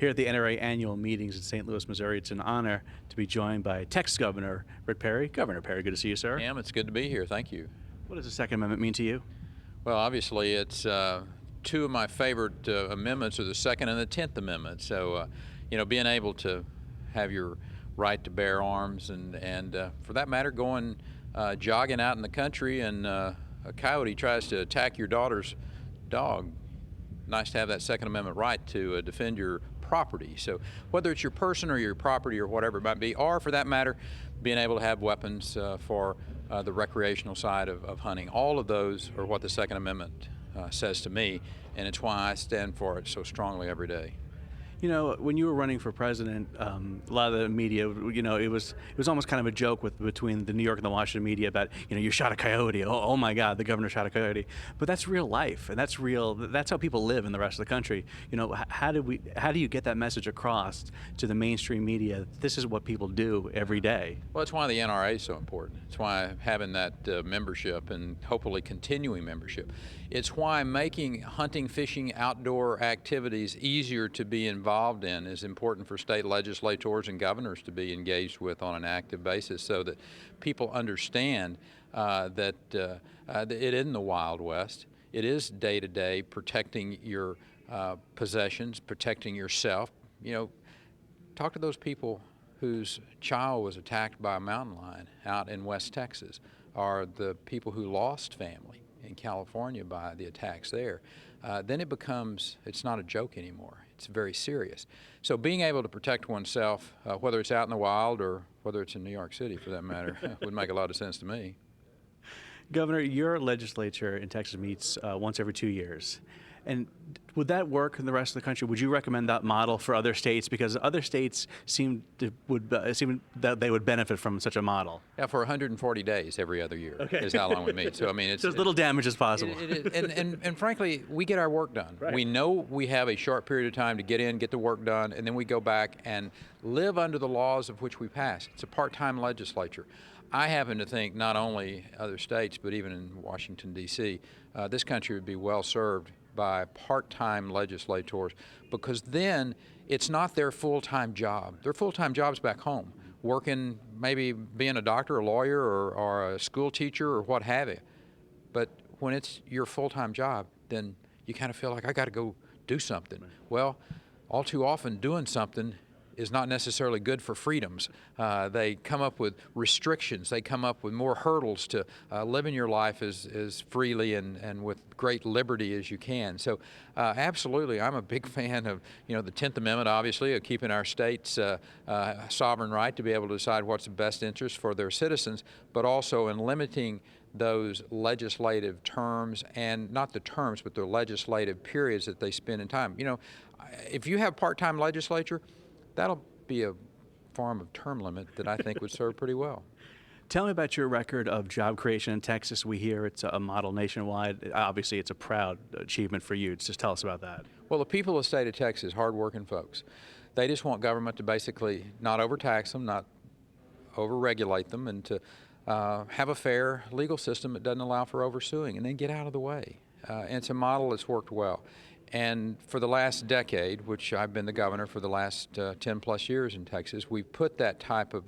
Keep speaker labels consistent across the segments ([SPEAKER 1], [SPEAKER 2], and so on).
[SPEAKER 1] Here at the NRA annual meetings in St. Louis, Missouri, it's an honor to be joined by Texas Governor Rick Perry. Governor Perry, good to see you, sir.
[SPEAKER 2] Cam, it's good to be here. Thank you.
[SPEAKER 1] What does the Second Amendment mean to you?
[SPEAKER 2] Well, obviously, it's two of my favorite amendments are the Second and the 10th Amendment. So, being able to have your right to bear arms and for that matter, going jogging out in the country and a coyote tries to attack your daughter's dog, nice to have that Second Amendment right to defend your property. So whether it's your person or your property or whatever it might be, or for that matter, being able to have weapons for the recreational side of hunting, all of those are what the Second Amendment says to me, and it's why I stand for it so strongly every day.
[SPEAKER 1] You know, when you were running for president, a lot of the media, it was almost kind of a joke between the New York and the Washington media about, you shot a coyote. Oh my God, the governor shot a coyote. But that's real life, and that's real. That's how people live in the rest of the country. How do you get that message across to the mainstream media? This is what people do every day.
[SPEAKER 2] Well, it's why the NRA is so important. It's why having that membership and hopefully continuing membership. It's why making hunting, fishing, outdoor activities easier to be involved in is important for state legislators and governors to be engaged with on an active basis, so that people understand that it isn't the Wild West. It is day-to-day protecting your possessions, protecting yourself. Talk to those people whose child was attacked by a mountain lion out in West Texas, or the people who lost family in California by the attacks there. Then it's not a joke anymore. It's very serious. So being able to protect oneself, whether it's out in the wild or whether it's in New York City for that matter, would make a lot of sense to me.
[SPEAKER 1] Governor, your legislature in Texas meets once every 2 years. And would that work in the rest of the country? Would you recommend that model for other states? Because other states seem that they would benefit from such a model.
[SPEAKER 2] Yeah, for 140 days every other year is how long we meet. So I mean, it's
[SPEAKER 1] as little damage as possible.
[SPEAKER 2] And frankly, we get our work done.
[SPEAKER 1] Right.
[SPEAKER 2] We know we have a short period of time to get the work done, and then we go back and live under the laws of which we pass. It's a part-time legislature. I happen to think not only other states, but even in Washington, D.C., this country would be well served by part-time legislators, because then it's not their full-time job. Their full-time job's back home, working, maybe being a doctor, a lawyer, or a school teacher, or what have you. But when it's your full-time job, then you kind of feel like, I got to go do something. Right. Well, all too often doing something is not necessarily good for freedoms. They come up with restrictions. They come up with more hurdles to living your life as freely and with great liberty as you can. So absolutely, I'm a big fan of the 10th Amendment, obviously, of keeping our states sovereign right to be able to decide what's the best interest for their citizens, but also in limiting those legislative terms, and not the terms, but the legislative periods that they spend in time. If you have part-time legislature, that'll be a form of term limit that I think would serve pretty well.
[SPEAKER 1] Tell me about your record of job creation in Texas. We hear it's a model nationwide. Obviously, it's a proud achievement for you. Just tell us about that.
[SPEAKER 2] Well, the people of the state of Texas, hardworking folks, they just want government to basically not overtax them, not overregulate them, and to have a fair legal system that doesn't allow for oversuing, and then get out of the way. And it's a model that's worked well. And for the last decade, which I've been the governor for the last 10 plus years in Texas, we've put that type of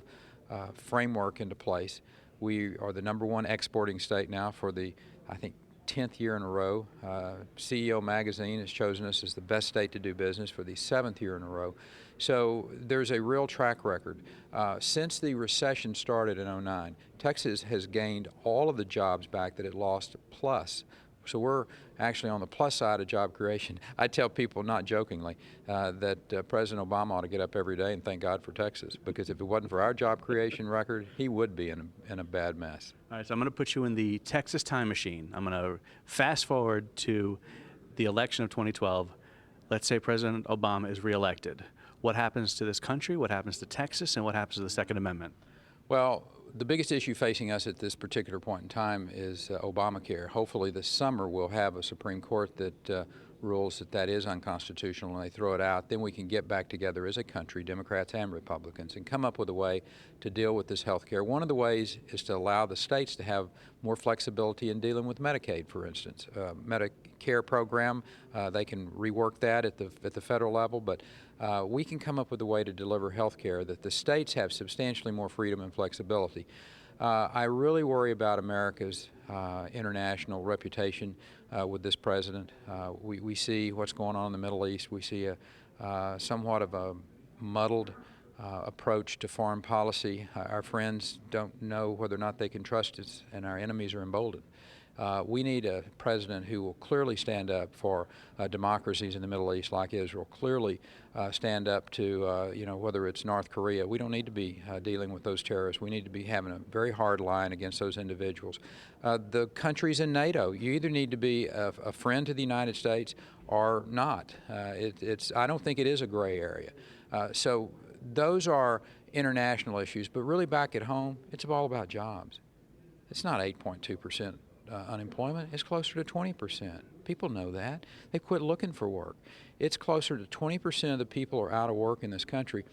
[SPEAKER 2] framework into place. We are the #1 exporting state now for the, I think, 10th year in a row. CEO Magazine has chosen us as the best state to do business for the 7th year in a row. So there's a real track record. Since the recession started in '09, Texas has gained all of the jobs back that it lost, plus. So we're actually on the plus side of job creation. I tell people, not jokingly, that President Obama ought to get up every day and thank God for Texas, because if it wasn't for our job creation record, he would be in a bad mess.
[SPEAKER 1] All right, so I'm going to put you in the Texas time machine. I'm going to fast forward to the election of 2012. Let's say President Obama is reelected. What happens to this country? What happens to Texas? And what happens to the Second Amendment?
[SPEAKER 2] Well, the biggest issue facing us at this particular point in time is Obamacare. Hopefully this summer we'll have a Supreme Court that rules that is unconstitutional and they throw it out. Then we can get back together as a country, Democrats and Republicans, and come up with a way to deal with this health care. One of the ways is to allow the states to have more flexibility in dealing with Medicaid, for instance. Medicaid care program. They can rework that at the federal level, but we can come up with a way to deliver health care that the states have substantially more freedom and flexibility. I really worry about America's international reputation with this president. We see what's going on in the Middle East. We see somewhat of a muddled approach to foreign policy. Our friends don't know whether or not they can trust us, and our enemies are emboldened. We need a president who will clearly stand up for democracies in the Middle East like Israel, clearly stand up to, whether it's North Korea. We don't need to be dealing with those terrorists. We need to be having a very hard line against those individuals. The countries in NATO, you either need to be a friend to the United States or not. I don't think it is a gray area. So those are international issues, but really back at home, it's all about jobs. It's not 8.2% unemployment. It's closer to 20%. People know that. They quit looking for work. It's closer to 20% of the people are out of work in this country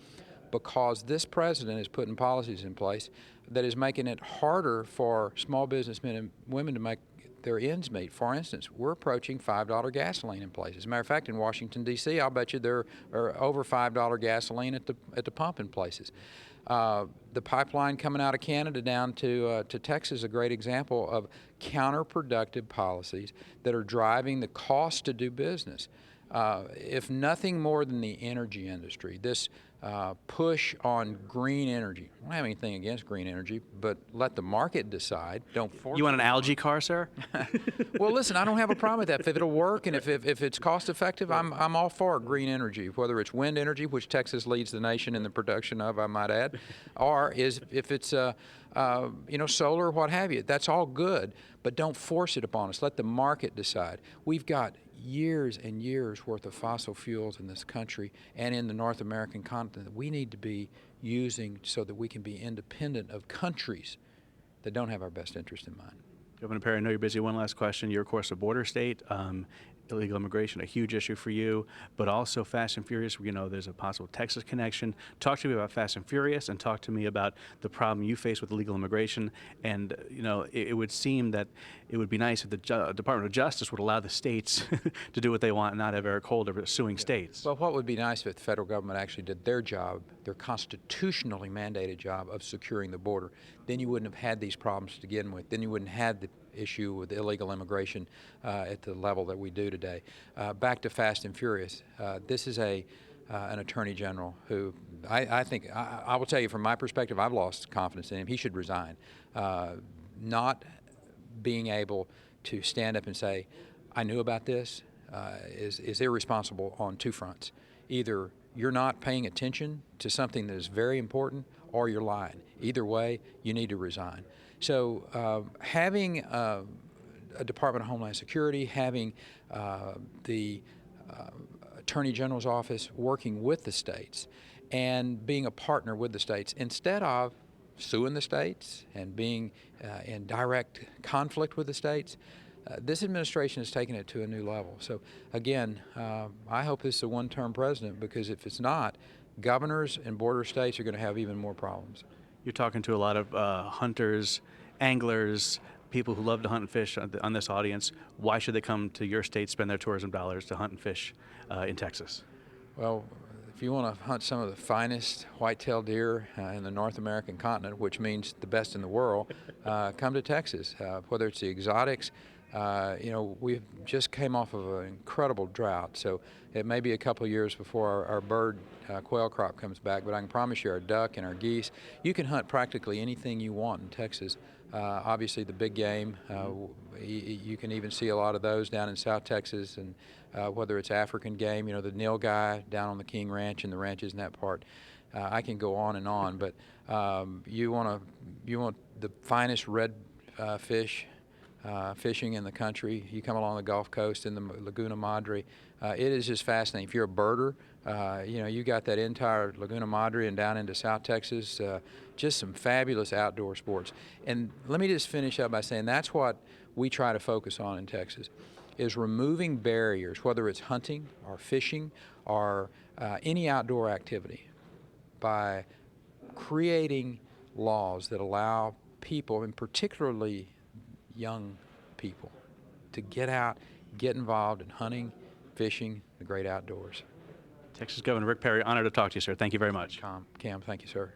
[SPEAKER 2] because this president is putting policies in place that is making it harder for small businessmen and women to make their ends meet. For instance, we're approaching $5 gasoline in places. As a matter of fact, in Washington, D.C., I'll bet you there are over $5 gasoline at the pump in places. The pipeline coming out of Canada down to Texas is a great example of counterproductive policies that are driving the cost to do business. If nothing more than the energy industry, this push on green energy. I don't have anything against green energy, but let the market decide. Don't force
[SPEAKER 1] You want an
[SPEAKER 2] it.
[SPEAKER 1] algae car, sir?
[SPEAKER 2] Well, listen, I don't have a problem with that. If it'll work and if it's cost effective, I'm all for green energy, whether it's wind energy, which Texas leads the nation in the production of, I might add, or if it's solar, what have you. That's all good, but don't force it upon us. Let the market decide. We've got years and years worth of fossil fuels in this country and in the North American continent that we need to be using so that we can be independent of countries that don't have our best interest in mind.
[SPEAKER 1] Governor Perry, I know you're busy. One last question. You're, of course, a border state. Illegal immigration, a huge issue for you, but also Fast and Furious. There's a possible Texas connection. Talk to me about Fast and Furious, and talk to me about the problem you face with illegal immigration. And it would seem that it would be nice if the Department of Justice would allow the states to do what they want and not have Eric Holder suing states.
[SPEAKER 2] Well, what would be nice if the federal government actually did their job, their constitutionally mandated job of securing the border? Then you wouldn't have had these problems to begin with. Then you wouldn't have the issue with illegal immigration at the level that we do today. Back to Fast and Furious. This is an attorney general who I think, I will tell you from my perspective, I've lost confidence in him. He should resign. Not being able to stand up and say, I knew about this, is irresponsible on two fronts. Either you're not paying attention to something that is very important, or you're lying. Either way, you need to resign. So having a Department of Homeland Security, having the Attorney General's office working with the states and being a partner with the states instead of suing the states and being in direct conflict with the states, this administration has taken it to a new level. So again, I hope this is a one-term president, because if it's not, governors and border states are going to have even more problems.
[SPEAKER 1] You're talking to a lot of hunters, anglers, people who love to hunt and fish on this audience. Why should they come to your state, spend their tourism dollars to hunt and fish in Texas?
[SPEAKER 2] Well, if you want to hunt some of the finest white-tailed deer in the North American continent, which means the best in the world, come to Texas. Whether it's the exotics, we just came off of an incredible drought, so it may be a couple of years before our bird quail crop comes back, but I can promise you our duck and our geese, you can hunt practically anything you want in Texas. Obviously the big game, you can even see a lot of those down in South Texas, and whether it's African game, the nilgai down on the King Ranch and the ranches in that part. I can go on, but you want the finest red fish fishing in the country. You come along the Gulf Coast in the Laguna Madre. It is just fascinating. If you're a birder, you got that entire Laguna Madre and down into South Texas, just some fabulous outdoor sports. And let me just finish up by saying that's what we try to focus on in Texas, is removing barriers, whether it's hunting or fishing or any outdoor activity, by creating laws that allow people, and particularly young people, to get out get involved in hunting, fishing, the great outdoors.
[SPEAKER 1] Texas Governor Rick Perry, honored to talk to you, sir. Thank you very much.
[SPEAKER 2] Cam, thank you, sir.